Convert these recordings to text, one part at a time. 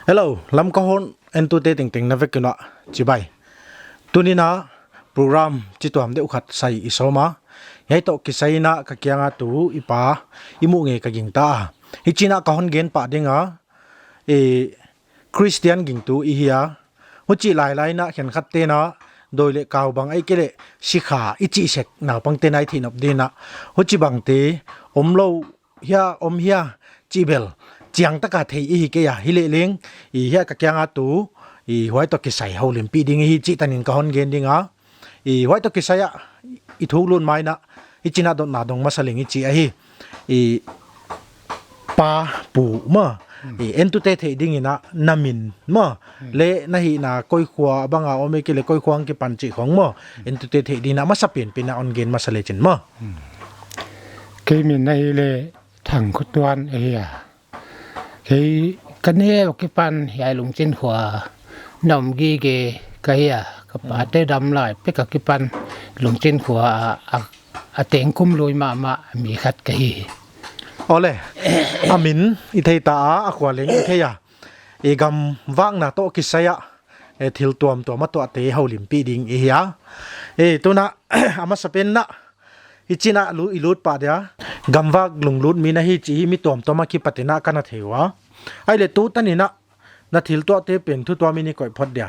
Hello, lam ko hon entu te ting ting na vek na chibai. Tunina program chituam de ukhat sai isoma. Yai to kisai na ka kyanga tu ipa imu nge ka ging ta. Hichina ka hon gen pa dinga Christian ging tu ihia. Huchi lai lai na khen khat te na doile kaw bang ai kele sikha ichi sek na pang te nai thin op dina. Huchi bang te omlo hia chibel chiang taka thei hi ke ya hile leng I hia ka kyanga tu I hoi to kisai ho lim pi ding hi chi tanin ka hon gen dinga I hoi to kisaya I thulun mai na I china don na dong masaling I chi a hi I pa pu ma I entu te thei ding ina namin ma le na hi na koi khwa banga ome ke le koi khwang ke pan chi khong mo entu te thei dina ma sapin pina on gen masale chen ma ke min nei le thang khutwan e ya ke kane ke pan yai lung chin khwa nom gi ge ka ya ka pa te dam lai pe ka ke pan lung chin khwa a teng kum loi ma mi khat ka hi ole amin I thei ta a khwa leng I thei ya e gam wang na to kisaya e thil tuam to ma to te holim pi ding e ya e to na ama sapen na ichina lu ilut pa dia gamwak lunglut mi na hi chi mi tom to ma ki patina kana thewa ai le tu tanina na thil to te pen thu to mi ni koi phot dia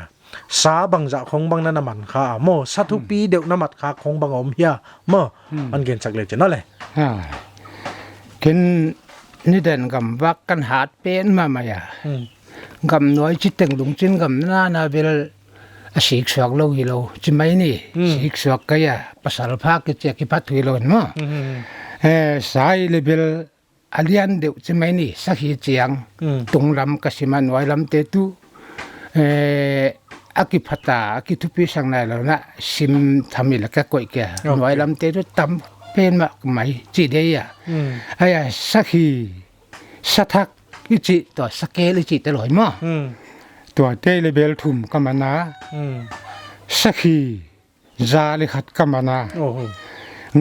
sa bang ja khong bang na man kha mo sa thu pi deu na mat kha khong bang om hia mo an gen chak le chen le ha ken ni den gamwak kan hat pen ma ya gam noi chi teng lung chin gam na bel a sik suak lo hi lo chi mai ni sik suak ka ya pasal pha ke che ki phat thui lo mo sai level alian de chi mai ni sa hi chiang tung ram ka siman wai lam te tu aki phata aki thupi sang nai lo na sim thami la ka koi ke wai lam te tu tam pen ma mai chi de ya aya sa hi sa thak ki chi to sa ke li chi te loi moตัวเตเลเบลทุ่มกำมนาสักฮีจาลิขัดกำมนา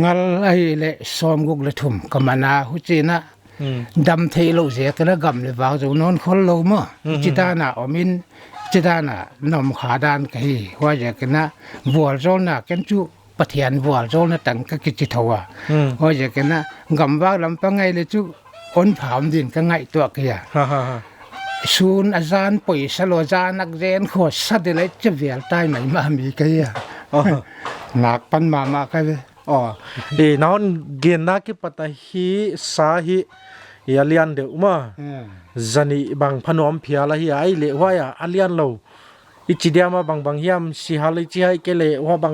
งัลไอเละซอมกุกเลทุ่มกำมนาหุจีนะดำเทโลเสียกันกำเลวางจากนนคนโลมจิตานาอมินจิตานะนมขาดานกันว่าจากนะวัวโจนะกันจุปะเทียนวัวโจนะตั้งก็กิจทัวว่าจากนะกำว่าลำปังไงเลยจุอนผามดินก็ไงตัวกี้ซูนอาจารย์ป่วยสโลจานักเรียนขวดสัตว์อะไรจะเวียนใต้ไหนมามีกันอ่ะหนักปันมากันเลยอ๋อน้องเกียนนักกิปตาฮีสาฮียาเลียนเดอมาจันีบางพนมเพียละฮีไอเละว่าอาเลียนเราอิจิเดียมาบางเฮียมสิฮาลิจิไอเกเละว่าบาง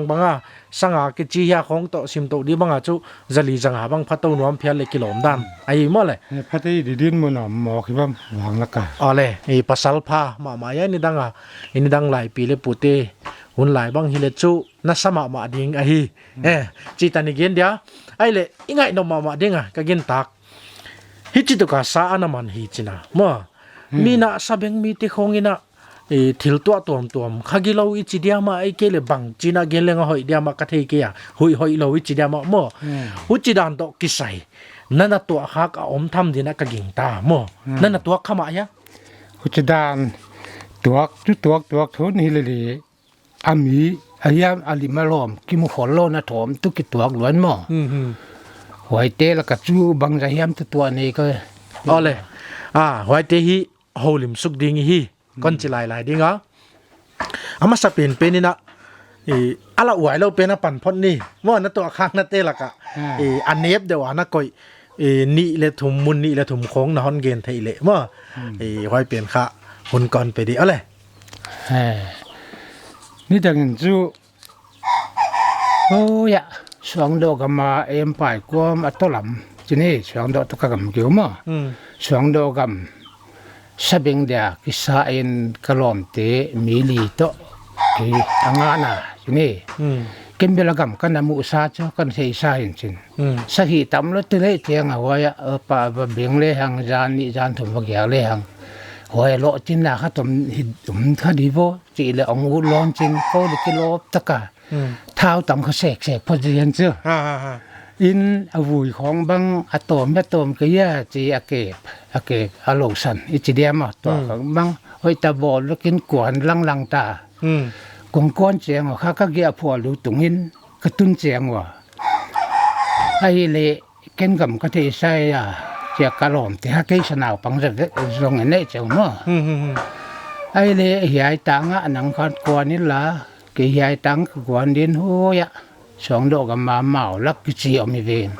สังอากิจิยาของโตสิมโตดีบางจูจัลีจังหาบางพัตตุนวมเพียเลยกิโลมดันไอมั่วเลยพัตตุดินมันหมอกแบบหวังละกันอ๋อเลยไอปัสสัลพามายนี่ดังนี่ดังหลายปีเลยปุเตหุ่นหลายบางฮิเลจูนัสมามาดิ่งไอจิตานิเกนเดียไอเละอิงไงนมาดิ่งก็เกนตักฮิจิตุกาสาอันมันฮิจินะมั่วมีน่ะซาเบงมีติคงอินะทิลตัวตัวขกิโลอิจิเดียมาไอเกลบังจีน่าเกลงหอยเดียมากระเทเกียหอยโลอิจิเดียมาโมหุจิดานโตกิไซนั่นตัวฮักอมทำดีนักกิงตาโมนั่นตัวขมายะหุจิดานตัวทุนฮิเลลีอามีอายามอาลิมาลอมกิมุขอโลนะถมตุกิตัวล้วนโมหอยเตละกัจูบังใจยามตัวนี้ก็อ๋อเลยหอยเตฮีโฮลิมสุกดิงฮีก่อนจะลายดิ้งอามาสเปนเป็นนี่นะอะไรไหวเราเป็นนะปั่นพอนี่ว่านั่นตัวข้างนั่นเตะละกะอันเนฟเดี๋ยวนะก่อยนี่เลยถุมมุนนี่เลยถุมโค้งนะฮอนเกนไทยเละว่าหอยเปลี่ยนค่ะหุ่นก่อนไปดีอะไรนี่ดังจูโอ้ยสองดอกมาเอ็มไปกวมอัตลัมจีนี่สองดอกตะกำเกี่ยวมั้สองดอกsabing dia kisah in kalom te mili to ki angana ini kembelagam kan namu sa cho kan sei sa hin chin sahi tam lo te le tiang awaya pa ba beng le hang jan ni jan thum ba gya le hang hoi lo chin na kha tom kha di bo chi le ong u lon chin ko le kilo taka thao tam kha sek pho jian chu อินอวุยของบางอะตอมก็ยาจีอาเกบอะโลสันอิจิเดียมตัวของบางหอยตาบอลแล้วกินกวนลังตากงก้อนเจียงว่าข้าก็เกียพัวรู้ตุงหินกระตุ้นเจียงว่าไอ้เละเก่นกับก็ที่ใส่เจียกระหล่อมที่ฮักเกสนาวปังจะลงในเจ้าเนาะไอ้เละเหียตังหนังคันกวนนี่ล่ะเหียตังกวนดินโหยสองดอกกับมาเมาลักจีอมีเวน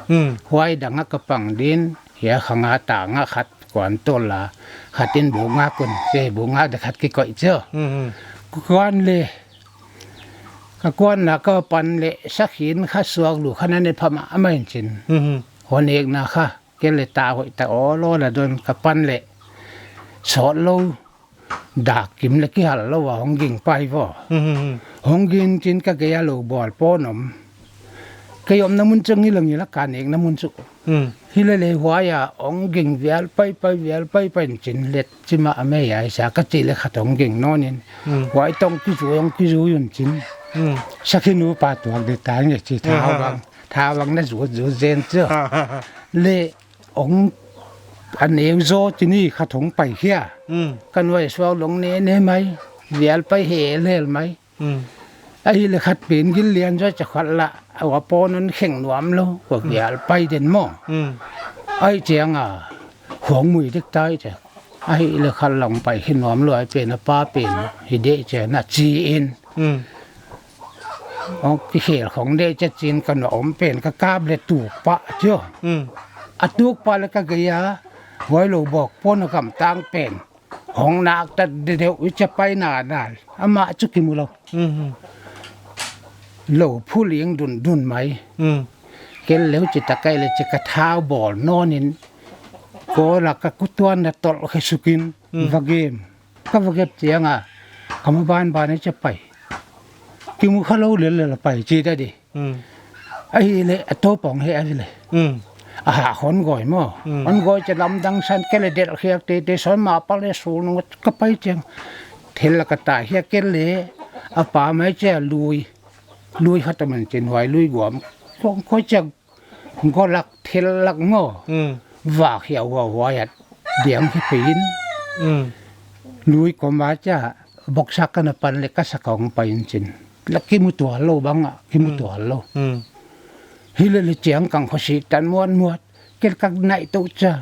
หวยดังกระปังดินเหียขงาตางขัดกวนต้นละขัดดินบูงากุนเจบูงาเด็กขัดกี่ก่อยเจ้ากวนเลยกวนน่ะก็ปันเละสักหินข้าสวกหลูกขนาดในพม่าไม่จริงคนเอกนะคะเกลตาหอยตาอ๋อโลละโดนกปันเละสอดโลดากกิมเล็กหันแล้วว่าหงกิงไปว่หงกินจินก็เกียโลบอลป้อนมก็ยอมน้ำมันจังนี่เรื่องนี้ละการเองน้ำมันสุฮิเลเลยหัวยาหงกิงเวียลไปจินเล็ดจิมาไม่ใหญ่สากติเลยขัดหงกิงนอนนี่หัวต้องกิจูยุนจินสักนูปาตัวเดือดตายเนี่ยที่ท้าวังนั่นสูเซนเจ้าเล่องอันเอวโซที่นี่ขัดหงไปเขี้ยกันไว้สวงหลงเนไหมเวียลไปเหเล่ไหมไอ้เลยขัดปีนกินเลียนจะขัดละเอาว่าปอนั้นแข่งหนวมแล้วพวกเวียลไปเด่นหม้อไอ้เจียงหวงมือเด็กตายจ้ะไอ้เลยขัดหลงไปขึ้นหนวมเลยเป็นป้าเป็นฮิเดเจน่ะจีเอ็นที่เขตของเดจะจีนกันอมเป็นก็กาบเลยตูกปะเจ้าตูกปะแล้วก็เกียไว้เราบอกพ้นคำตั้งเป็นของนักแต่เดี๋ยวจะไปนานอามาจุกิมุเราเราผู้เลี้ยงดุนไหมเกลแล้วจะตะไกเลยจะกระท้าบ่อนอนินก็หลักกุตวนตลให้สุกินวาเกมก็วาเกมเจียงคำบ้านนี้จะไปกิมุข้าเราเรียนเลยไปจีได้ดิไอ้เลยโตป่องให้ไอ้เลยหาคนก่อยมั่วคนก่อยจะลำดังสันแกเลยเด็ดเฮียเตสอนมาปะเลยสูงก็ไปเจียงเทลกตาเฮียแกเลยป่าไม่เจ้ลุยเขาตะมันจินไว้ลุยกวมเขาจะก็ลักเทลลักง้อว่าเขียวหัวยัดเดี่ยมที่ปีนลุยก็มาจะบอกสักกันปันเล็กก็สักของไปจริงแล้วกิมุตัวโลบังกิมุตัวโลฮิเลเจียงกังเขาสิตันมวนเกิดกังไหนตุจ้า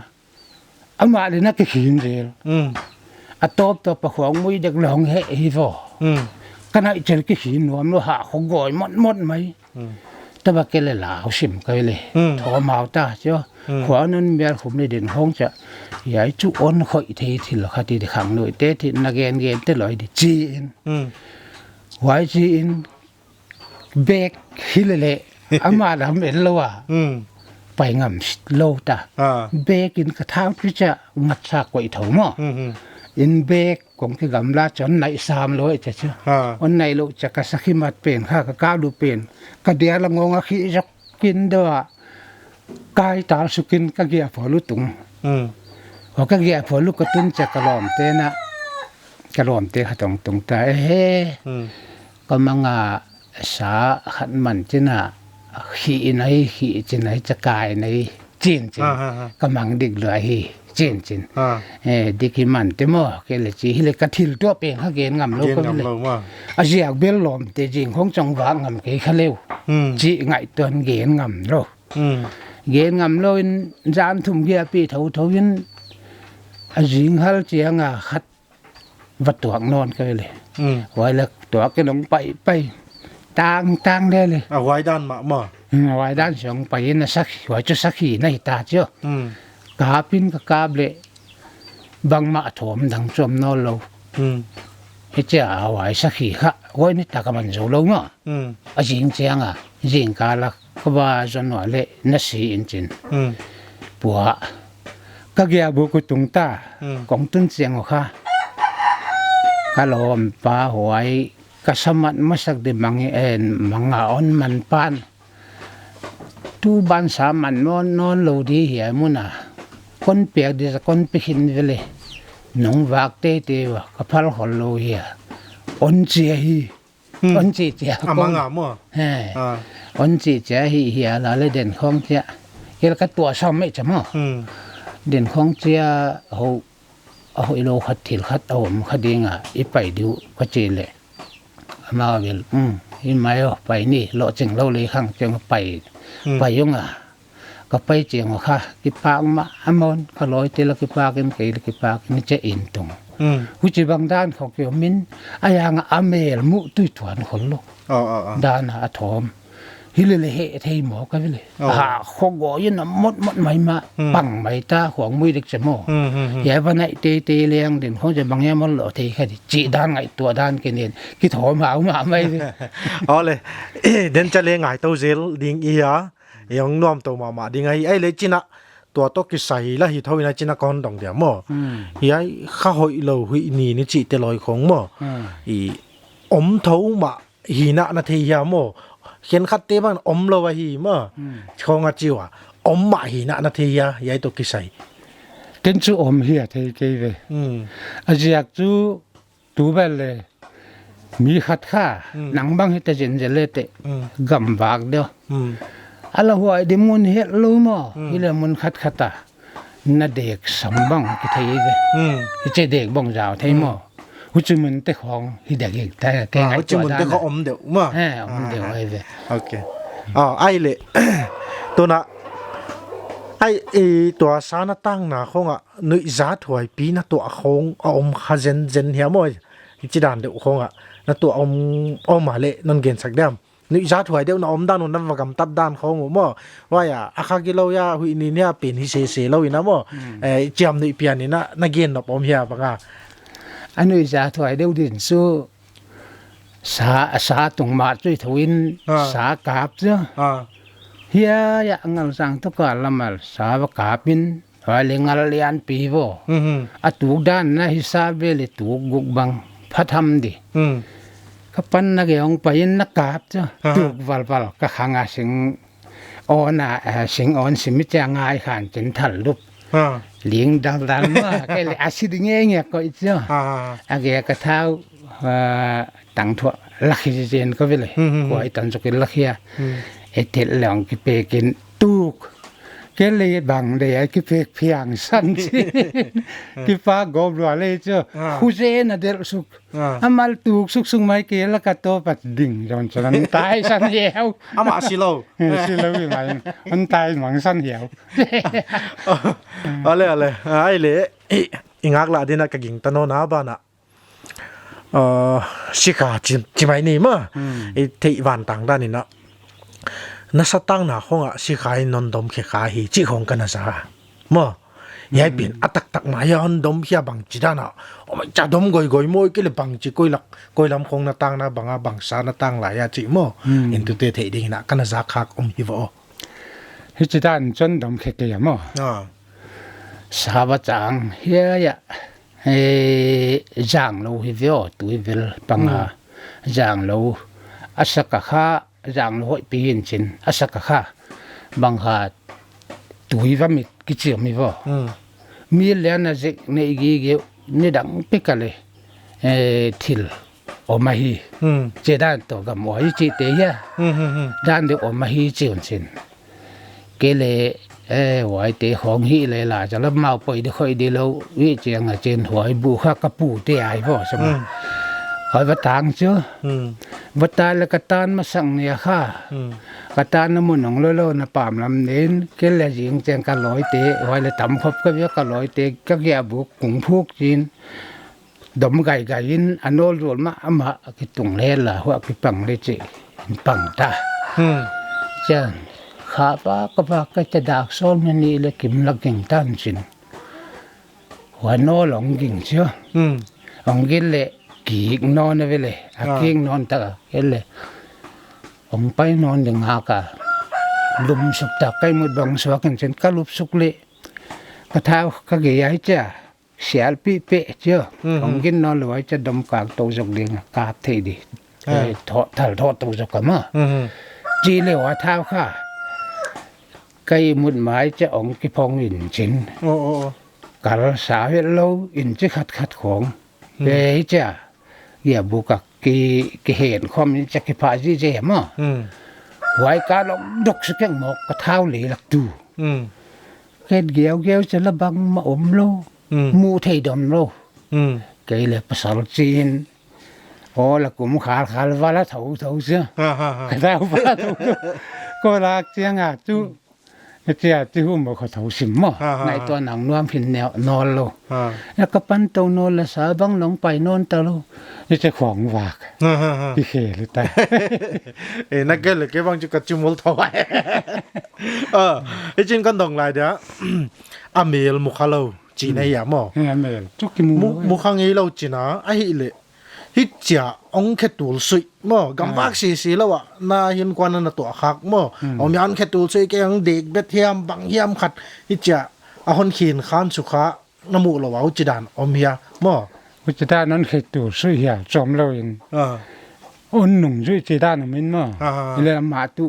อามาเลยนักขินเรียตบตัวประหวงมุ้ยเด็กหลงเฮฮิโฟขณะเจอกิขินหนวมโลหะเขาก่อยมดไหมแต่ว่าเกเลยหลาวสิมก็เลยถอมาตาเจ้าขวานั้นเมียผมในเด่นห้องจะใหญ่จุอ้นคอยเทที่ละคดีขังหน่วยเตที่นักเกณฑ์เตลอยดิจีนไว้จีนเบกฮิเลเล่อามาดำเห็นแล้วว่าไปงำโลตาเบกินกระท้าที่จะงัดซากไว้ถงมั้งอินเบกของที่กำลังจนใน300จะเชื่อวันไหนลูกจะกระสักมาเป็นข้าก็ก้าวดูเป็นก็เดี๋ยวละงงขี้จะกินด้วยกายตาสุกินก็เกี่ยฝอลุตุงพอก็เกี่ยฝอลุกระตุ้นจะกระหล่อมเตนะกระหล่อมเตะตรงแต่เฮ้ก็มังสาขันมันจีน่ะขี้ไหนขี้จีไหนจะกายในจีนก็มังดิกเหลือฮีจีนดิกิมันเตมอเกลจีฮิเลกทิลตัวเป็นข้าเกณฑ์งำโลกก็เลยอาเซียกเบลลอมเตจิงของจังหวะงำเกขเลวจีไงตัวเกณฑ์งำโลเกณฑ์งำโลนจานทุ่มเกียปีเท่ายินอาจิงฮัลเจียงขัดวัดตัวงอนก็เลยไว้แล้วตัวก็ลงไปต่างได้เลยไว้ด้านมาไว้ด้านสองไปนะสักไว้จะสักขีในตาเจ้ากาปินกับกาเบลบังมาถมดังจมนอนเราเฮ้เจ้าไว้สักขีค่ะไว้นี่ตากมันโจลงอ่ะจริงเจียงจริงกาละก็ว่าจนว่าเละนัสีอินจินปัวก็เกี่ยบุกุตุงตากองตุนเสียงค่ะกาลอมป้าหวยก็สมัดมาสักเดมังมังอ่อนมันปานตูบันสามันนอนโลดีเหียมุนะคนเปียกดีสักคนไปหินไปเลยน้องวักเตะวะก็พัลหอโลเหียอนเจียฮีอนเจียมังอ่ะมั่ว อันจีเจ้าเฮียละเลยเด่นของเจ้าเกี่ยวกับตัวซ้อมไม่จะมั้งเด่นของเจ้าเอาอีโลขัดถิ่นขัดเอาผมขัดเองอ่ะอีไปดูก็เจเลยมาเวลอีไม่ไปนี่โลจึงเราเลยข้างจึงไปยุ่งอ่ะก็ไปเจียงว่าค่ะกิปากมาอมอนก็ลอยเตลกิปากันเกลกิปากนี่จะอินตรงหุจิบางด้านเขาเกี่ยวมินอายังอเมลมุตุยถวนคนลูกด้านอาถมฮิเลเลเฮเทหมอก็เลยขงกอยินมดไม่มาปังไม่ตาของมือเด็กจะโม่อย่าวันไหนเตเลี้ยงเด่นเขาจะบางอย่างมันหล่อเทแค่จีด้านไงตัวด้านกันเองคิดถมมาไม่อ๋อเลยเด่นจะเลี้ยงไงตัวเซลดิ้งอีอ่ะยังน้อมตัวมาดิ้งไอ้เลยจีน่ะตัวโตกิใส่ละหิทวินาจีน่ะก่อนตรงเดียวมั่วยัยข้าหอยเราหุยนี่จีเตลอยของมั่วอีอมเท้ามาหินะนาทียามั่วเขียนคัดเต้บ้างอมเราไว้หิมั่วชงอาจิวะอมมาหินะนาทียายัยโตกิใส่เต็นจูอมเฮียเทเกเวอาจจะจูตูเบลเลยมีขัดข้าหนังบางเฮตเจนเจเลเตกำบากเดียวอะไรหัวไอ้ดิมุนเฮลูมั้งฮิเลมุนขัดตาน่าเด็กสมบังกิเทยเวเจเด็กบังยาวเทยมั้งหุ่นมันเตะของฮิเด็กอีกแต่แกไงหุ่นมันเตะของอมเดียวมั้งอมเดียวไอ้เวโอเคไอ้เลยตัวน่ะไอ้ตัวสารตั้งน่ะคงอ่ะนึกจะถอยปีน่ะตัวคงอมขจนเหี่ยมั้งจีดานเดียวคงอ่ะน่ะตัวอมมาเละนั่นเกินสักเดียมนึกจะถอยเดียวน่ะอมด้านนู้นนั่นว่ากำตัดด้านเขาหมั้งว่าอย่าอาคากิโลยาหุยนี่เนี่ยเป็นฮิเซเราอีนะมั้งเจียมนึกเปียนี่น่ะเกินน่ะอมเหี่ยปังอ่ะอันนี้จะถอยเดียวดินสู้สาตรงมาช่วยทวินสากาบเจ้าเฮียอย่างงั้นสั่งทุกการละมาสาวกาบินหอยเลงอะไรเลียนปีโวถูกด้านนะฮิซาเบลถูกกุกบังพัดทำดิก็ปันนักยองไปนักกาบเจ้าถูกวัลก็ขังอาสิงอ่อนสิงอ่อนสิมิจางายขันจนทันลุบเลี้ยงดังมาแกเลยอาศิดเงี้ยก็อีเจ้าอาเกก็เท้าตั้งทั่วลักฮิเจนก็ไปเลยกว่าตันสุกิลักเฮียเอเทลหลงกิเปกินตุกแกเลยบังเดียกิเปกเพียงสันสิกิปากอบรัวเลยเจ้าคุเจนเดลสุกอามาลตุกสุกไม่เกลก็โตปัดดิ่งจนฉันตายสันเหี่ยวอามาสิโลยังไงมันตายหวังสันเหี่ยวอะไรไอ้เละอีงักละดินะกะกิงตโนนาบ้านะสิกาจิไม่นี่มั้งไอ้ที่วันต่างด้านนี่นะนัสตังนะของสิกายนนดมเขกาฮีจิของกันนะซะมั้งยายเป็นอัตตักมายันดมเฮียบังจิดานะโอ้ไม่จะดมกอยมวยก็เลยบังจิกอยลักกอยลำของนาตังนะบังสานาตังหลายจิมั้งอินทุเตเทดิ่งนะกันนะซะคักฮิวฮิจิดานจนดมเขกยมั้งสาบจังเฮียจางโลฮิวิโอตุยวิลปังอาจางโลอาศักข้าจางโลหอยปีนชินอาศักข้าบังหาตุยว่ามิกิจิมิวมีเลี้ยนจิกในกีเกี่ยวนี่ดังปิกเลยทิลโอมาฮีเจด้านตัวกับหมอจิเตียด้านเดียวโอมาฮีจิอนชินเกเลไว้เตะของฮีเลยล่ะจะรับมาไปได้ค่อยดีแล้ววิเจียงเจนหวยบุข้ากระปูเตะไอ้พ่อใช่ไหมหอยวัดทางเชื่อวัดตาแล้วกระตานมาสั่งเนี่ยค่ะกระตานน้ำมันของโลนะป่ามลำเน้นเกลเลยจิงเจียงกันลอยเตะหอยเลยต่ำครบก็เยอะกันลอยเตะก็แย่บุกกุ้งพูกจีนดมไก่ยินอันโนรวมมาคิดตรงเล่นล่ะว่าคิดปังเลยจีปังตาเจ้าข้าป้าก็จะดักซ้อมนี่เลยกิมลักกิ่งตั้นสินหัวโน่หลงกิ่งเชียวหลงกินเลยกิ่งนอนไปเลยกิ่งนอนตะกินเลยผมไปนอนอย่างหากะลุมสุกตะใกล้มุดบังสวกันสินก็ลุบสุกเลยก็เท้าก็เกยจ้าเสียปีเปะเชียวหลงกินนอนเลยจะดมกากตัวจกเดียงกาบทีดีทอดตัวจกกันมาจีเลยว่าเท้าข้าไก่มุดหมายจะองกิพองอินชินกาลสาวเล่าอินจะขัดของเฮ้ยจ้าอย่าบุกกีเหตุความนี้จะกิพาจีเจมั้ง hoài cá lắm độc sự cái một cái thao lì lạc tu cái ghéo cho là bằng mà ôm lô mu thầy đom lô cái là pasal chin là cũng khá khá là vả thấu chưa cái thao vả thấu có là tiếng à chú cái chia chú không có thấu xỉm mà nàyตัวหนังนวมพินแนวนอนโลแล้วก็ปั้นตัวนอนละสาบังหลงไปนอนตะโลนี่จะของวากพี่เขหรือแต่นักเก็ตเลยแกบางจุกจุมลถวายไอ้จินกันดองไรเด้ออเมลมุขเราจีนไอ้ยาหมอจุกิมุขังไอ้เราจีน่ะไอ้เลยฮิจ่าองแค่ตูลสุยหมอกำบักสีแล้ววะน่าเห็นกว่านั้นตัวหักหมอเอามีอันแค่ตูลสุยแกยังเด็กเบ็ดเทียมบังเทียมขัดฮิจ่าอาคนขีนข้านสุขะน้ำมูกเราว่าอุจดานอมเฮียหมออุจดานนั้นแค่ตูลสุยอ่ะจอมเราเองหนุ่มสุยจีดานมันหมอเรื่องมาตุ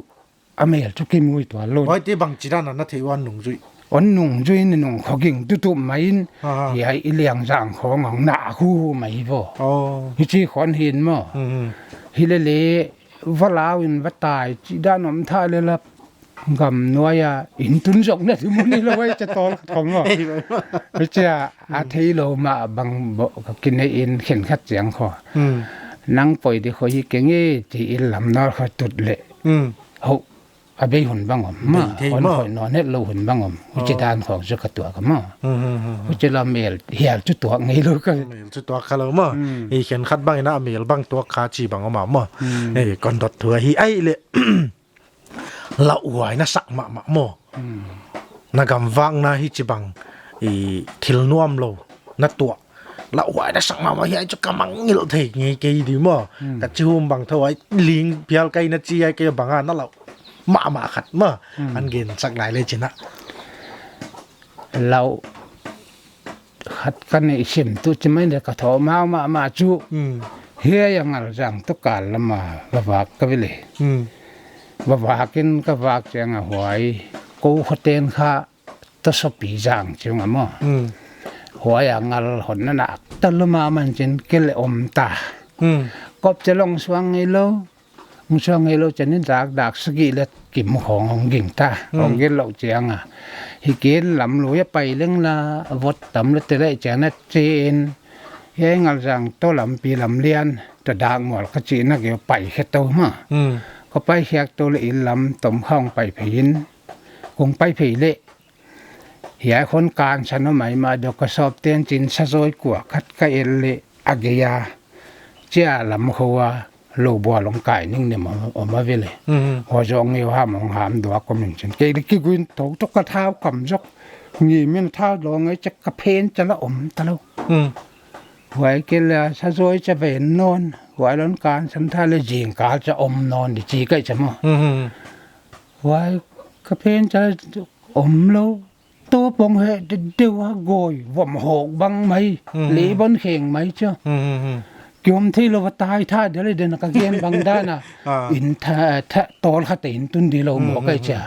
อเมริกจุกิมุยตัวโลนไว้ที่บังจีดานนั้นที่ว่าหนุ่มสุยnung duy nung khó kinh tu mấy thì hãy liền rằng khó ngóng nạ khu mấy vô chỉ khoan hiền mà thì lệ vắt lao in vắt tài chỉ đã nắm thay lên là gầm nuôi in tuấn rộng này thì muốn đi lâu ấy cho to không mà bây giờ thấy lâu mà bằng bộ cái này in khen khát tiếng khó năng bồi thì khó cái nghe thì làm nó khó tụt lệ hậu bây hồn băng mà hồn khỏi nó hết lâu hồn băng chỉ đàn khoảng rất cả tuổi mà chỉ là mèo hiểu chút tuổi ngay luôn cái chút tuổi khá lâu mà ý kiến khát băng na mèo băng tuổi khá chỉ bằng mà còn đợt thừa hi ấy lệ lão hoài na sắc mà na gam vang na hi chỉ bằng thil nuam lâu na tuổi lão hoài na sắc mà hi cho kamang nhiều thể nghe cái gì mà cả chum bằng thôi liêng pial cây na chi cái bằng nó lão mà khát mà anh ghiền sắc lại lên trên á lão khát cái này xem tôi chỉ mấy đứa cả thọ mau mà chú hiê yang ngal rằng tất cả là mà vạc cái gì vạc cái vạc chẳng là hoài cố khát tên kha tất số bị rằng chứ mà hoài yang ngal hồn nó nạc tất là mà mình trên cái lệ ta cọp cho lòng xoang ngay lâu cho ngay lâu cho nên đặc sĩ là kiếmของกิ่งตาของเกลาเจียงอ่ะฮิเกลลำลุยไปเรื่องละวัดตำละแต่ได้เจนัดเจนเฮงal rằng tôi làmปีลำเลียนจะดังหมดก็จีนักเกี่ยวไปแค่ตัวมาก็ไปแค่ตัวละอินลำต้มข้องไปผินคงไปผีเละเหียคนการฉันใหม่มาเดี๋ยวก็สอบเตียนจินซะซอยกว่าคัดก็เอเละอากยาเจ้าลำเขาว่าโลบัวลงไก่นิ่งเนี่ยมาเวเลยพอจองเงี้ยห้ามองหามดัวก็มันฉันเกลิกิกุนถกตกกระเท้ากำจกงี้มันเท้าลงไอ้จะกระเพนจะละตะลุหวยกินแล้วซะซอยจะเป็นนอนหวยล้นการฉันท่าเลยยิงกาจะนอนดิจีก็จะมั้งหวยกระเพนจะโลตัวปงเหตุเดียวโกยว่มหกบังไหมหลีบนเข่งไหมเจ้าโยมที่เราตายท่าเดี๋ยวเลยเดินกับเกมบางด้านน่ะอินท่าตอลขัดอินตุนดีเราหมอกไอ้จ้า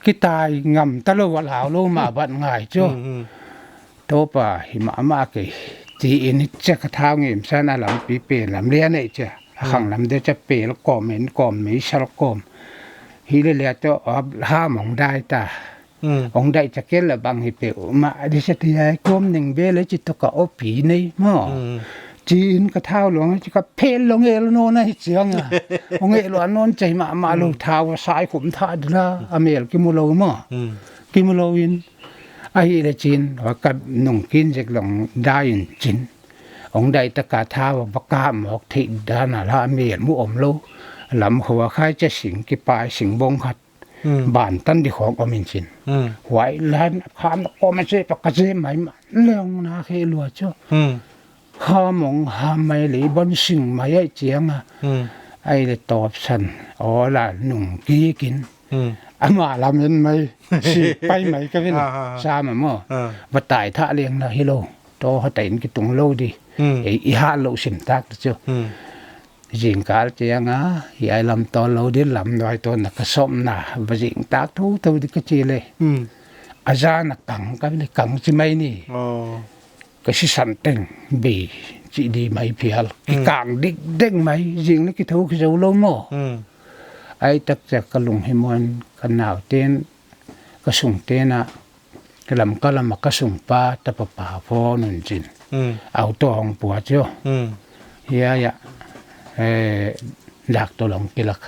กิตายงำตะลุวลาวโลมาบัดง่ายจ้าโตป่าหิมะมากเลยจีอินจะกระทำเงินซะน่ะลำปีเปลี่ยนลำเลี้ยนไอ้จ้าขังลำเดียวจะเปลี่ยนก่อมเห็นก่อมไม่ชะลก่อมฮีเรียจะห้ามองได้ตาองได้จะเกล้บางฮิเปอมาดิฉันที่ไอ้ก้มหนึ่งเบลเลยจิตตกเอาผีนี่มั้งจีนก็เท้าหลวงจะก็เพลลงเอลโนนะเสียงอ่ะองเอลวนนใจมาลูกเท้าสายขุมท่าดละอเมริกกิมุโลมั้งกิมุโลวินไอ้เรจีนว่ากับนุ่งกินจากหลงได้ยินจีนองได้ตะกาเท้าว่าประกาศหมอกที่ด้านละอเมริกมุอมโลลำหัวใครจะสิงกิปายสิงบงขัดบ้านตั้งที่ของอมินจินไหวแล้วข้ามก็ไม่ใช่ปกติไหมเรื่องน่าเคลัวจ้ะข้ามองหาไม่หรือบนสิ่งไม่ไอ้เจียงอ่ะไอ้เลยตอบฉันล่ะหนุ่มกี้กินมาลำยันไม่สิไปไหมก็เป็นซามามั่วว่าตายท่าเลี้ยงนะฮิโลโตเขาแต่งกิตุงโลดีอีห้าโลสิมตักจ้ะจิงกาเจียงอ่ะยายลำตอนเราดิลำน้อยตัวนักส้มน่ะว่าจิงตักทุกตัวดิกจีเลยอาจารย์นักกังก็เป็นกังใช่ไหมนี่ก็สิสันเต็งบีจีดีไม่เพียลกางดิกเด้งไหมจิงนี่กิทุกเจ้าโลโม่ ไอ้ตักจะกระลุงให้มันกันหนาวเต้นก็ส่งเต้นอ่ะกระลำก็ลำมากระส่งปลาตะปะป่าพอนุ่นจินเอาตัวของปัวเจ้าเฮียยะดักตัวหลงกิลัก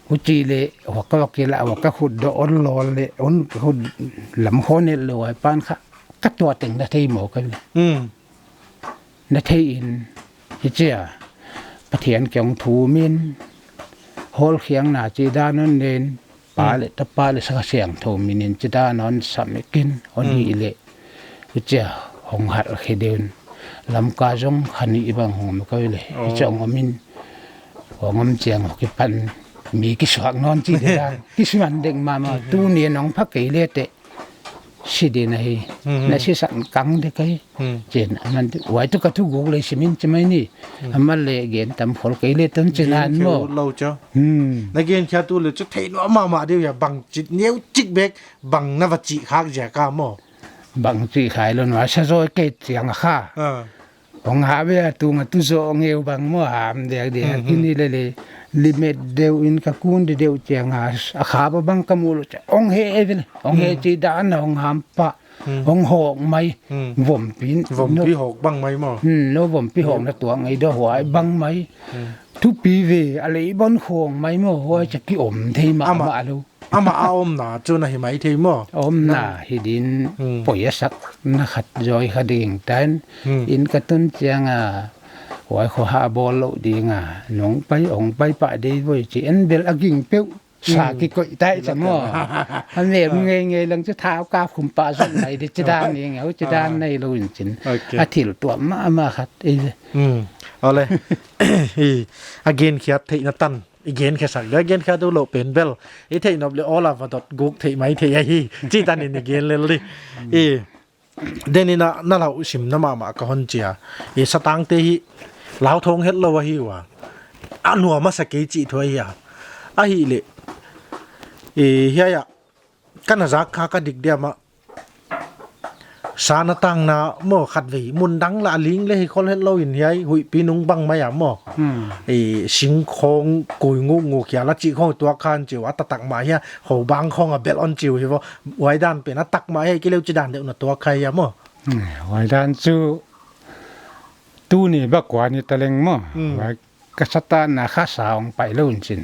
อุจีเลยหัวก็กิละหัวก็ขุดโดนลอยเลยอ้นขุดลำโคนเนี่ยลอยปานค่ะก็ตัวตึงนาทีหมอกันนาทีอินฮิเจียประเทียนเกี่ยงถูมินโฮลเขียงหนาจีดานั่นเองปลาเลยตะปลาเลยสักเสียงถูมินินจีดานอนสามิกินอันนี้เลยฮิเจียหงหัดเขเดินลำกาจงขันอีบังหงไม่ก็เลยฮิเจียงมินหงเจียงหกิปันมีกิสวกนอนจีดากิสมันเด็กมาตู้เนี่ยน้องพักเกลี่ยเตะสิเดนให้นั่นสิสันกังเด็กไอ้เจนมันไว้ทุกทุกกูเลยสิมินจะไม่นี่มันเลยเกณฑ์ตำฝนเกลี่ยต้นจีนานมั้งเราเจ้าในเกณฑ์แค่ตัวเลยจะเทนว่ามาเดียวอย่าบังจิตเนี้ยวจิกเบกบังนวจิขากแจกามั้งบังจีขายแล้วว่าชะโซเกตเสียงข้าของหาเวลาตัวมันตุโซเงียวบังมั่วหามเดียวที่นี่เลยลิมิตเดียวอินกับคุณเดียวเจียงหาขาบบังกมูลจะองเฮเอวิลองเฮจีดานองหามปะองหอกไม่วมปีหอกบังไม่มั้งโนวมปีหอกนะตัวไงดอหัวบังไม่ทุกปีเวอะไรบนหงไม่มั่วหัวจะกี่อมที่มาลูอามาอมนาจนให้ไหมที่มั้งอมนาฮิดินปอยสักนักขัดจอยขัดดิ่งแต่อินกระตุ้นเจียงหัวเขาหาบอลดีงาหนองไปองไปปะดีไว้จีนเบลอกิ่งเปี้ยวสากิก็ได้จังมั้งอันนี้เงยหลังจะเท้าก้าวขุมปลาส่วนไหนดิจะด้านเองเอาจะด้านในเราจริงๆอาทิตย์ตัวมาขัดเอาเลยอาเกนเขียดที่นัตันอีเกนแค่สักเดียวเกนแค่ตัวโลเป็นเบลอีเทนอบเลยออลาฟัดกุกที่ไม่ที่ไอ้จีตันนี่เกนเลยดิเดนิน่ะนั่นเราชิมน้ำมาก็ฮันเจียสตางค์ที่ลาวทงเฮ็ดเราว่าหิวอันหัวมาสกีจีถอยอ่ะฮิเลยเฮียกันนะจักข้าก็ดิกเดียมาสารตังนะหม้อขัดวีมุนดังละลิงเลยคนเฮ็ดเราอย่างเฮียหุยปีนุงบังมาหม้อสิงคงกุยงูเขียละจีของตัวคานจิวอัตตักมาเฮียเขาบางของเบลออนจิวใช่ป่ะไว้ด้านเป็นอัตตักมาเฮียกิเลวจีด้านเดียวน่ะตัวใครหม้อไว้ด้านจูตู้นี่บักกว่านี่ตะเลงมั้งไว้กษัตริย์นะข้าสาวไปแล้วจริง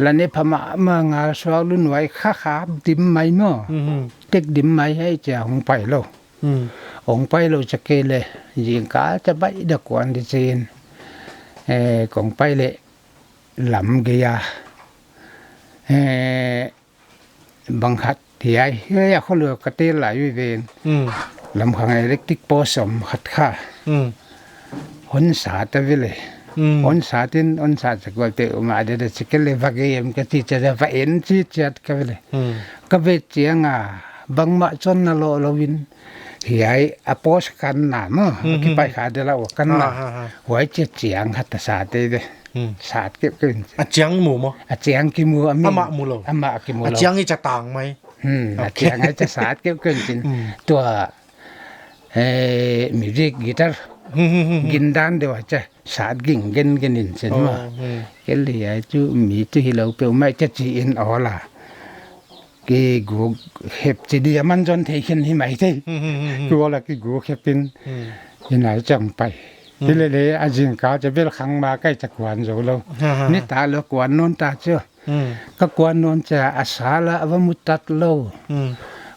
แล้วในพม่ามางาสวาลุ่นไว้ข้าขาดิมไม่มั้งเด็กดิมไม่ให้เจ้าองไปแล้วองไปเราจะเกเลยยิงกาจะไปเด็กวันที่จีนของไปเลยหลำเกียบังคับที่ไอ้เฮ้ยเขาเลือกกระเตลหลายวิเวนลำขังไอ้เล็กติ๊กโปสมขัดข้าหนสาตะวิเลยหนสาตินหนสาจะกว่าเตอมาเดี๋ยวจะเกลเลยฟักเอ็มก็ที่จะฟักเอ็นที่จัดก็เลยก็เวทีงาบังมาจนน่ะโลวินเฮียอโปสกันหนาเนาะที่ไปขาเดแล้วกันหนาหัวเจียงหัตสาเตเดสาเก็บขึ้นอาเจียงหมูมั้งอาเจียงกิมูอามาหมูโลอามากิมูโลอาเจียงนี่จะต่างไหมอาเจียงจะสาเก็บขึ้นจริงตัวมิวสิกกีตาร์กินด้านเดียวจะสาดกิ่งกันนินเช่นว่าเกลี่ยจูมีจูฮิโลเปียวไม่จะจีนอ๋อล่ะกีกูเห็บจีเดียมันจนเทียนที่ไหมที่กูละกีกูเห็บเป็นยังไงจังไปที่เลยอาจิงก้าจะเป็นขังมาใกล้จักรวาลอยู่แล้วนี่ตาเลือกวนนนตาเจ้าก็กวนนนจะอาสาละว่ามุตัดโล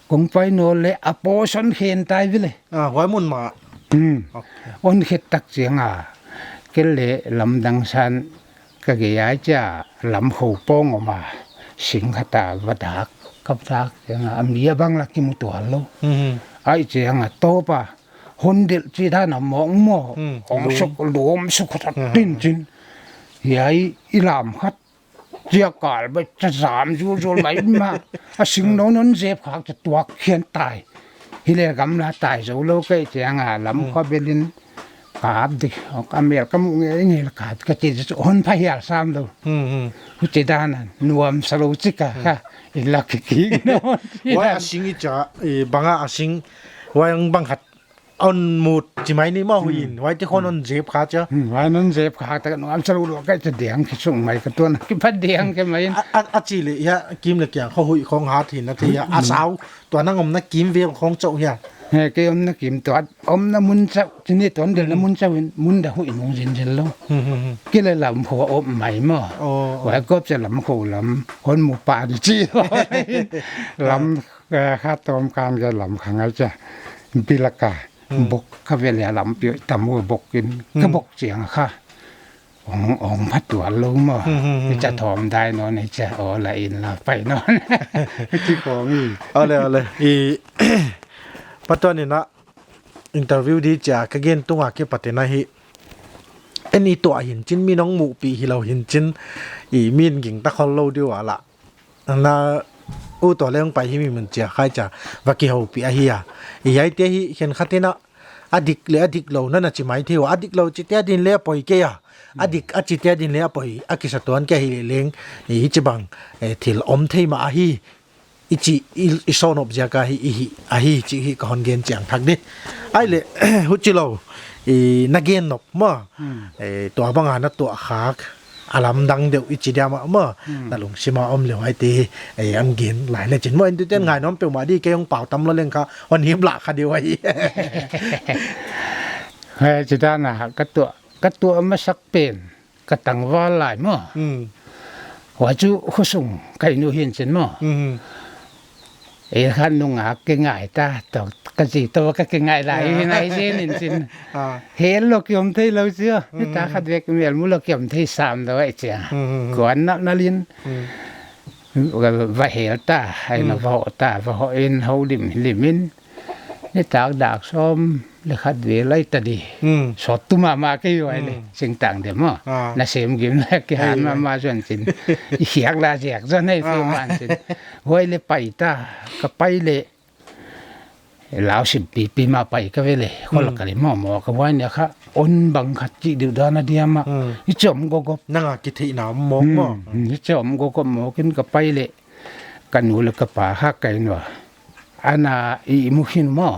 คงไปโนเลยอโปชันเห็นตายไปเลยไว้มุนมาอนเห็ดตักเสียงเกลี่ยลำดังสันก็เกี่ยจะลำหูโป้งออกมาสิงขตาวัดหักกับทักอย่างมีบางลักกิมุตัวโลไอ้เจียงโตป่ะคนเด็กที่ท่านมองมอองสุกหลวมสุกตัดดินจินใหญ่อิลามฮัดเจียกาลไปจะสามจูไหลมาสิงโนนเจ็บขาจะตัวเขียนตายฮิเลกำลาตายโซโลก็เจียงลำก็เบลินกาบดิอเมริกาเงี้ยกาดก็จะคนพยาสามดูผู้เจดานันนวมสโลจิกะค่ะอีลักกี้นว่าสิงอีจ่าบังอาสิงว่ายังบังหัด on mood chỉ mấy ní mà huỳnh vậy thì con on dẹp khá chứ Why non zep ka ta no am salu lo ka ta diang ki sung mai ka tuan ki phat diang ke mai chỉ lệ ya kim lực ya khó hụi không há thì nó thì sao toàn nó ngầm nó kim viên không chậu ya he ke om na kim to om na mun sa chini ton del na mun sa mun da hui mong jin jin lo ki le lam kho om mai mo wa koจะlam kho lam kon mu pa di chi lam kha tom kan ga lam khang ai cha pi la kaบกเขาเวลาลำเปียตำมือบกกินก็บกเสียงค่ะองพัดตัวลงมาจะถอมได้นอนในจะอ๋อละอินละไปนอนที่ของนี่เอาเลยอีปัจจุบันนี้นะอินเตอร์วิวดีจากกเกนตัวเกี่ยวกับประเด็นนี้อันนี้ตัวเห็นจินมีน้องหมูปีที่เราเห็นจินอีมีนกิ่งตะคอนโลดีว่าละนะอู้ตัวเรื่องไปที่มีมันเจ้าใครจะว่ากี่หัวปีอะไรอีไอเดียที่เห็นขัดนะอดีตเลยอดีตเรานั่นจะหมายถึงว่าอดีตเราจิตดินเลี้ยปล่อยเกี่ยอดีตจิตดินเลี้ยปล่อยอากิสตัวนั้นแกเห็นเลี้ยงอีจิบังที่อมเทมาฮีอีจีอีโซนอบจากาฮีจีฮีก่อนเกณฑ์เจียงทักดิไอเล่หุ่นจิเราอีนักเกณฑ์นบมาตัวบางงานนั่นตัวขาอารมณ์ดังเดียวอิจิเดียมาเมื่อแต่หลงชิมาอมเหลียวไอตีอันเกินหลายเลยจินเมื่ออินเดียนไงน้องเปียวมาดีเกี่ยงเป่าตำละเรื่องเขาวันนี้หลักคดีไว้เฮ้ยจิตานะก็ตัวมาสักเป็นก็ตั้งว่าหลายมั่วหัวจูขุส่งไก่นูเห็นจินมั่วขันนุ่งเก่งง่ายตาต่อกระสีตัวก็เก่งง่ายหลายในเส้นจินเห็นโลกยมที่เราเชื่อตาขัดเวกมีมุโลกยมที่3ตัวไอ้เจ้าก่อนนักลินว่าเห็นตาให้มาว่าตาว่าเอ็นเขาลิมินนี่ตากดักซ้อมเลยขัดเวไล่ตาดีสอดตุ้มากี่ไว้เลยสิ่งต่างเดี๋ยวมั้งน่าเสียมกินแล้วกี่หันมาจนจินเขียกลาเจียกจนให้เฟื่องมันจินไว้เลยไปตาก็ไปเลยแล้ว10 ปีมาไปก็ไปเลยคนละกันเลยหมอก็ไว้เนี่ยค่ะอนบังคัดจีเดือดนาเดียมาอีจอมก็นั่งกิธีหนามองมั้งอีจอมก็หมอกินก็ไปเลยกันหูแล้วก็ป่าฮักไก่หนัวอันน่ะอีมุขินมั้ง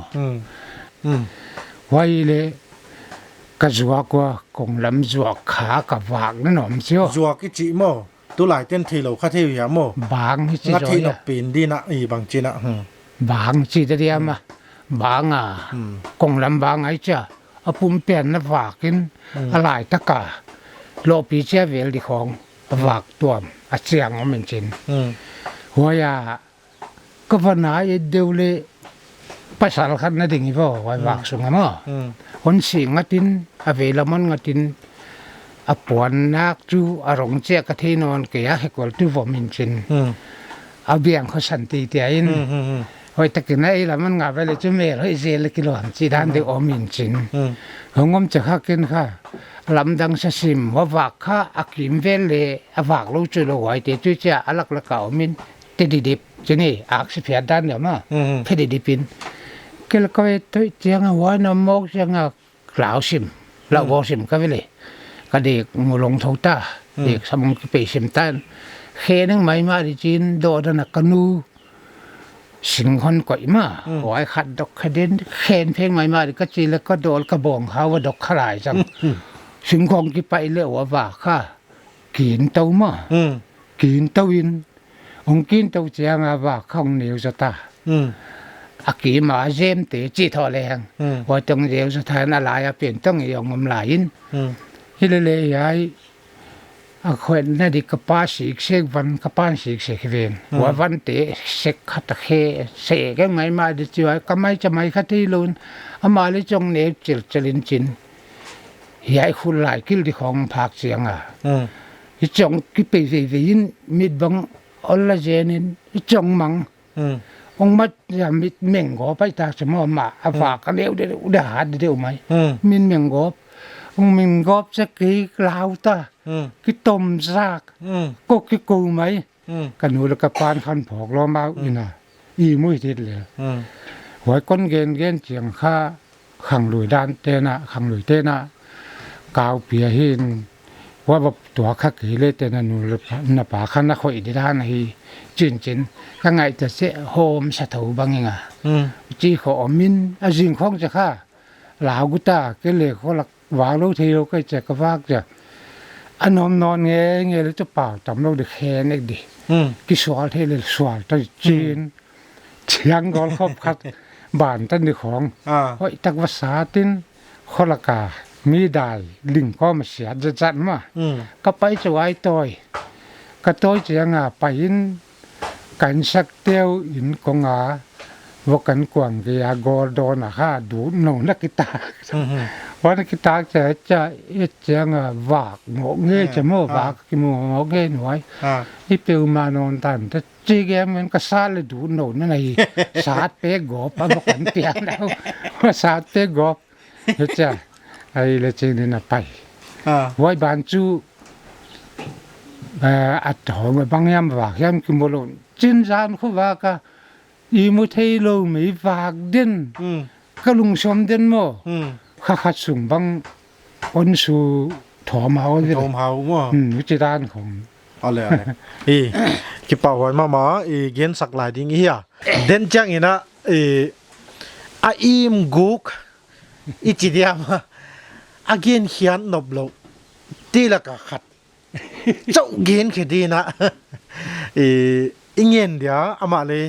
ไว้เลยก็จัวกว่ากงลำจัวขากับวากนั่นหนอมเชียวจัวกิจิมั้งตัวหลายเต้นทีเราข้าเทียมั้งบางที่ที่เราปีนดีนะอีบางจีนะบางจีเดียมาบางกงลำบางไอ้เจ้าเอาปุ่มเปลี่ยนวากินอะไรตะกาโลปีเชียเวลดีของวากตัวอาเจียงมันเป็นจินหัวยาก็พนาเดียวเลยภาษาขันนั่นเองพ่อไว้วากสุงมั้งคนสิงตินอเวลมันงตินอปวนนักจูอารมณ์เจ้ากะที่นอนเกียให้กวลตู้วอมินจินเอาเบียงเขาสันติเตียนหอยตะกินไอ้ละมันงาไปเลยจุเมลเฮ้ยเซลกิโลจีด้านเดียวอมินจินหงมจะข้ากินค่ะลำดังสสิมว่าวากข้าอักิมเวลเลวากลูจุโลหอยเตจุเจ้าอลักละเก่ามินเตดิดิบจีนี่อักสิเพียด้านเดียวมาเพดิดิปินก็เลยก็ตัวเจียงหัวนมกเจียงกล่าวสิมละวอสิมก็ไปเลยก็เด็กงูลงทงตาเด็กสมองไปสิมตันเขนึงไม่มาดิจินโดดนักกันูสิงคนก่อยมาหอยขัดดอกขดินเขนเพลงไม่มาดิก็จีแล้วก็โดนกระบองเขาว่าดอกขลายจังสิงคงกี่ไปเลี้ยวว่าค่ะกินเต้ามากินเต้าอินองกินเต้าเจียงว่าข้องเหนียวจะตาอากีมาเจมเตจีทอแรงว่าตรงเดียวสถานอะไรเปลี่ยนต้องอย่างงมหลายฮิเลเลยยายคนนั่นดิกป้าสีเสกวันกป้าสีเสกเวียนว่าวันเตะเสกขัดเคเสกก็ไม่มาดิจิวก็ไม่จะไม่ขัดที่ลุนอามาเลยจงเนบจลินจินยายคุณหลายกิลที่ของภาคเสียงจงกิไปวินมิดบังอลเจนินจงมังองมัดจะมิดเม่งกบไปตาสมอมาฝากกันเดียวเดียวหาเดียวไหมมินเม่งกบองเม่งกบสักกี่กล่าวตากี่ต้มซากก็กี่กูไหมกันหูแล้วก็ปานขันผอกล้อมาอีน่ะอีมุ้ยทิดเลยหวยก้นเกณฑ์เจียงข้าขังหลุยด้านเตนะขังหลุยเตนะกาวเปียหินว่าแบบตัวข้าเกลียเตนะนูนับปาขันนักข่อยด้านฮีจินก็ไงจะเสโฮมสะถูบางอย่างจีขอมินอาจิงของจะข้า lão của ta cái lệ có là vàng lâu thì lâu cái chả có vác chả anh non nghe nghe nó cho bảo tầm lâu được khen này đi cái xoa thế là xoa tới trên chiang gol khop khát bản thân đượcของvậy tắc vật xá tin khó là cảมีได้ลิงก็มาเสียจัดมาก็ไปจะไว้ต่อยก็ต่อยจะยังไปอินกันสักเตียวอินกงว่ากันกวางเกียกอดอนค่ะดูหนูนักกีตาวันนักกีตาจะยังวากงอเงี้ยจะมั่ววากกิมัวงอเงี้ยหน่อยที่เปียวมานอนตันแต่จีแกมันก็ซาเลยดูหนูนั่นไงสาดเป๊กกบมาขันเตียงแล้วว่าสาดเป๊กกบจะไอ้เลจินี่นะไปไว้บ้านจูอัดหอมบางยามวากยามกิโมโลจินจานเขาว่าก็อีมุทัยโลไม่วากเด่นก็ลุงชมเด่นมั้งข้าขัดสุ่มบางอนสูถอมเอาเลยถอมเอามั้งวิจารณ์ของเอาเลยคิดเป่าไว้มาหมอเย็นสักหลายดิ้งเฮียเด่นจังอีนะอิมกุกอีจีเดียมาอาเกนเขียนนบโลตีละกะขัดเจ้าเกนแค่ดีนะอิงเงินเดียวอามาเลย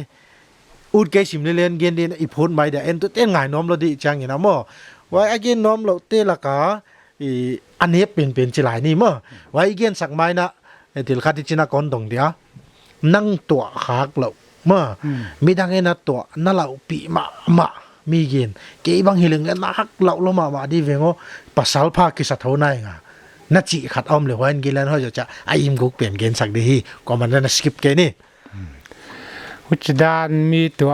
อุดเกชิมเล่นเกนดีนะอีพูนไม่เดี๋ยวเอ็นตัวเต้นง่ายน้อมเราดีจังอย่างนะมั่วไว้อาเกนน้อมเราตีละกะอันนี้เป็นจิหลายนี่มั่วไว้เกนสักไม้นะที่ขัดที่จินะก่อนตรงเดียวนั่งตัวขากเรามั่วมีดังเงินนะตัวนั่นเราปีมามีเย็นเกี่ยบางฮิลึงนักเราลงมาดีเวงโอปัสสาวะกิสัตว์นายงานัดจีขัดอมเลยวันกินแล้วเขาจะไอ้ยิมกุกเปลี่ยนเกณฑ์สักดีก็มันนั่นสกิปเกนี่หุจดานมีตัว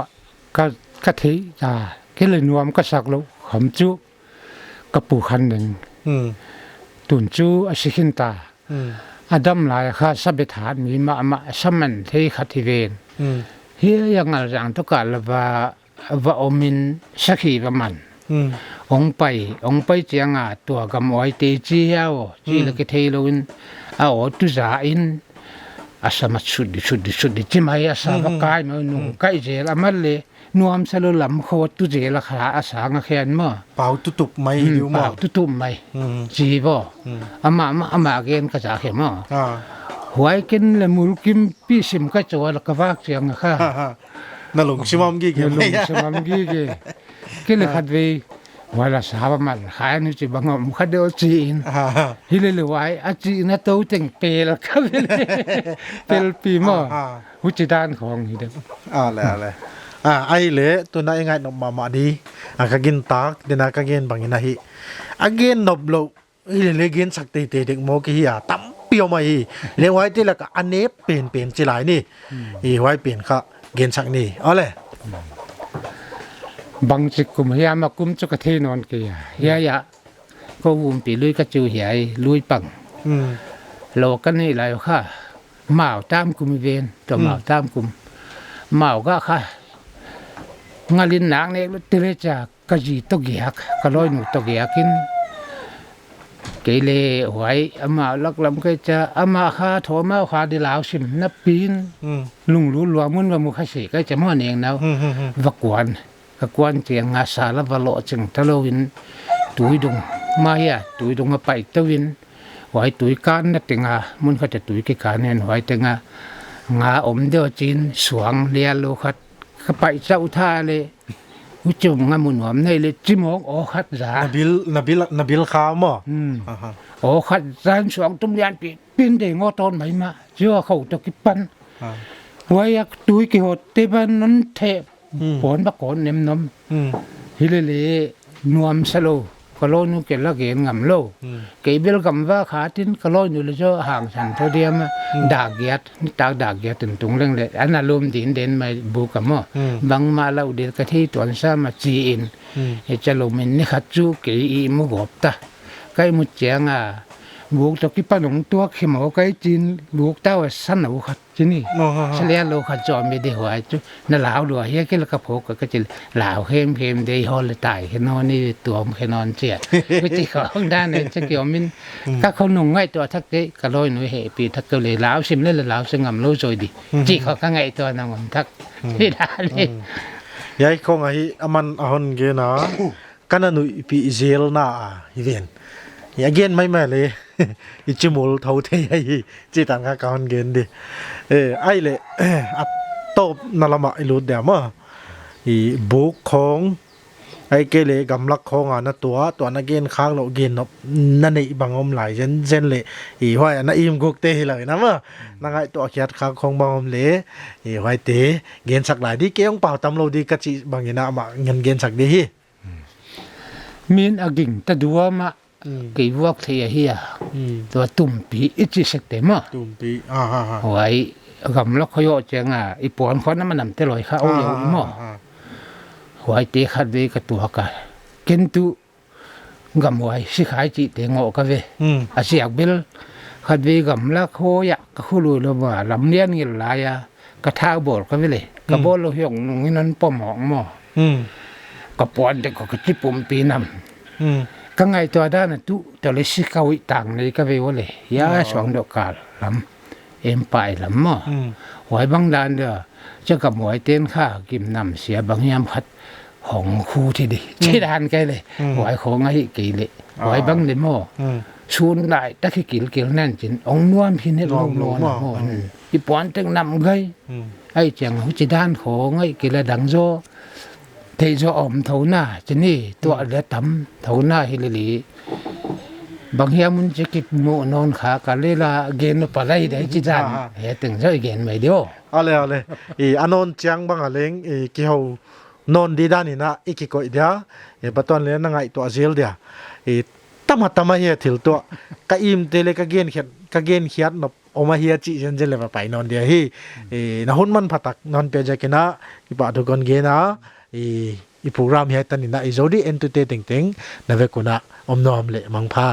ก็ทีจ้าก็เลยนวมก็สักลูกขมจูกระปูคันหนึ่งตุนจูอสิขินตาอดัมลายข้าสับฐานมีมาสมันที่ขัดที่เวนเฮียยังอะไรอย่างตุกัลว่าอมินสักขีประมันองไปเจียงตัวกำไว้เตจีเอาจีละกิเทโลอินเอาตุจาอินอาสามัสุดจิไม่อาสาวกายมันนุ่งไก่เจละมันเลยนวมสลุลำโคตุเจละขาอาสางแขนมั้งเป่าตุบไม่หิวมั้งเป่าตุบไม่จีบ่อามาเกนกระจาเข็มมั้งหวยกินละมุลกิมปีสิมก็จวดละกวากเจียงค่ะนั่นหลงชิมามกี้เกหลงชิมามกี้เกก็เลยขัดวีว่าละสาวมันขายนี่จีบังอมขัดเดียวจีนฮิเลเลยไว้อาจีนตัวตึงเปลครับเปลปีมั้งหุจดานของฮิเดอะไรไอ้เล่ตัวนั้นยังไงนบมาดีก็กินตากเดี๋ยวนั้นก็กินบางอย่างนี้กินนบโลฮิเลกินสักตีเด็กโมกี้อ่ะตั้มเปียวมาเลี้ยงไว้ที่ละก็อันนี้เปลี่ยนจีไรนี่ไว้เปลี่ยนค่ะเกณฑ์สักนี่เอาเลยบางสิกุมเฮียมากุมจุกเทนอนกี่เฮียก็วุ่นปีลุยกระจูเหียลุยปังโลกันนี่ไรค่ะหมาตามกุมเวนตัวหมาตามกุมหมาก็ค่ะงาลินนางเนี่ยเตเลจากกะจีตกเกียกกะลอยหนูตกเกียกินเกเลหวยอามาลักลำก็จะอามาคาโถมาคาดิลาวชิมนับปีนลุงรู้หลวงมุนว่ามุขสิก็จะมั่วเองแล้ววักวนเจียงอาสาละวะโลจึงตะโลวินตุยดงมาเฮียตุยดงมาไปตะวินหวยตุยการนัดติงามุนเขาจะตุยกิการเนี่ยหวยติงางาอมเดียวจีนสวงเลียโลคัดเขาไปเจ้าท่าเลยวิจงงามุนหอมในเลยจิมอกโอคัดจานบิลข้าวมั้งโอคัดจานสวงตุ้มยานปีนเด้งอตอนไหนมาเชื่อเขาตะกิปันหวยตุยกิหดเตบันนั้นเทปนบักคนเนมนมฮิเลเลนวมสโลก็โลนุเกละเกนงำโลเกเบลกำว่าขาตินก็โลนุเลยเจ้าห่างสันเทเดียมดากเกียดตากดากเกียดตุงเรื่องเลยอันนั้นลมดินเด่นมาบุกมั้งบางมาเราเด็กกะที่ตัวซ้ำมาจีอินจะลมนี่ขัดจูเกอีมุกบตาใกล้มุดเจียงบุกตะกี้ปนงตัวขี้หมอใกล้จีนบุกเต้าสั้นหนูขัดที่นี่เฉลี่ยโลขัดจอมไม่ได้หัวจุนั่นลาวด้วยเฮ้ยก็แล้วก็พกก็จะลาวเข้มได้ฮอลตายแค่นอนนี่ตัวแค่นอนเจียก็จีของด้านเนี่ยจะเกี่ยวมินก็เขาหนุ่งไงตัวทักเด็กก็ลอยหนุ่ยเหปีทักเกลือลาวชิมเล่นลาวสงบรู้ใจดีจีเขาก็ไงตัวนางทักที่ด้านนี่ยายคงไอ้มันอ่อนเกนะ กันนุยปีเจลน่าอีเวนอย่างเงี้ยไม่แม่เลยอิจิมุลเท่าเทียจีตังกาการเงินดิไอ้เลยอัตโตนั่นละมาไอ้รู้เดี๋ยวมั้งอีบุกของไอ้เกเรกำลักของอ่ะนะตัวนักเกณฑ์ค้างเราเกณฑ์นั่นนี่บางอมหลายเส้นเลยอีห้อยอันนั้นอิมกุกเตะเลยนะมั้งนั่งไอ้ตัวเขียดค้างของบางอมเลยอีห้อยเตะเกณฑ์สักหลายที่เกี่ยงเป่าตำเราดีกะจิบางอย่างนะมาเงินเกณฑ์สักดีมีนอากิงตะดัวมากี่วักเทียเฮียตัวตุ่มปีอิจิเสกเตมะตุ่มปีไว้กำลักขยอเจงอ่ะอีปอนคนนั้นมันนำเตลอยข้าเอาอยู่มั้งไว้เตะขัดเวกับตัวกันกินตุกำไว้สิขายจิเตงอกันเวอาเสียกเบลขัดเวกำลักโคยะก็คู่รู้แล้วว่าลำเลียนนี่หลายกระทาบอดกันเวเลยกระบอดเราหยงนี่นั้นป้อมหองมั้งกระปอนเด็กก็จิปุ่มปีนำก็ไงตัวด้านตุตัวเลสิเขาอีต่างเลยก็ไปว่าเลยยาสองดอกกาลลำเอ็มไปลำมั้งไว้บางด้านเด้อจะกับหมวยเต้นข้ากิมนำเสียบางยามพัดของคู่ที่ดีที่ด้านใกล้เลยไว้ของไอ้กี่เลยไว้บางเลยมั้งชูนได้ตะขี้กิลนั่นจินองนวลพินิจลงนวลมั้งอีปอนตึงนำไงไอ้จังหัวใจด้านของไอ้กี่ละดังโจเทโจอมเท่าหน้าจะนี่ตัวเลือดต่ำเท่าหน้าฮิลิลีบางอย่างมันจะกิบโมนอนขากันเลยละเกณฑ์ปลาไหลได้จีจานเฮ้ตึงจะเกณฑ์ไม่เดียวเอาเลยอันนนจังบางอะไรเกี่ยวนอนดีด้านนี่นะอีกก็อีเดียปัตตอนเลี้ยงนั่งไอตัวเซลเดียตั้มเฮียถิลตัวกะอิมเตเลกะเกณฑ์เขียนแบบออกมาเฮียจีเซนเจเลยไปนอนเดียฮีนะหุ่นมันพัตักนอนเปียจากนะอีปะทุกคนเกณฑ์นะอีโปรแกรมเฮียตันนี่นะอีโจดีเอนเตอร์เทนติ้งนะเวกุนะอมนอมเละมังพา